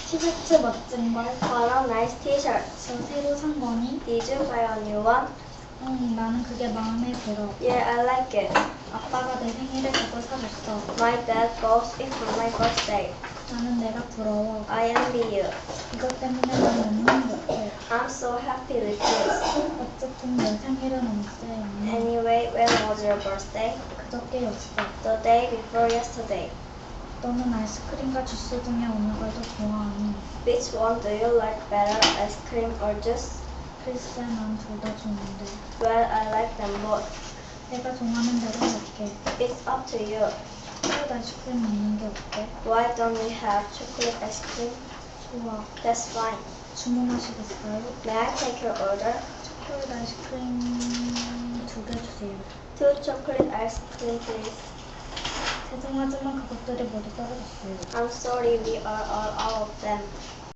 티셔츠 멋진 걸. What a nice t-shirt. 저 새로 산 거니? Did you buy a new one? 나는 그게 마음에 들어. Yeah, I like it. 아빠가 내 생일에 그걸 사줬어. My dad bought it for my birthday. 나는 내가 부러워. I envy you. 이것 때문에 난 너무 행복해. I'm so happy with this. 어쨌든 내 생일은 언제였니? Anyway, when was your birthday? 그저께였어. The day before yesterday. 너는 아이스크림과 주스 중에 어느 걸 더 좋아하니? Which one do you like better, ice cream or juice? 글쎄 난 둘 다 좋은데. Well, I like them both. 내가 좋아하는 대로 할게. It's up to you. 초콜릿 아이스크림 먹는 게 어때? Why don't we have chocolate ice cream? 좋아. That's fine. 주문하시겠어요? May I take your order? 초콜릿 아이스크림 2개 주세요. 2 chocolate ice cream, please. 죄송하지만 그것들이 모두 떨어졌어요. I'm sorry, we are all out of them.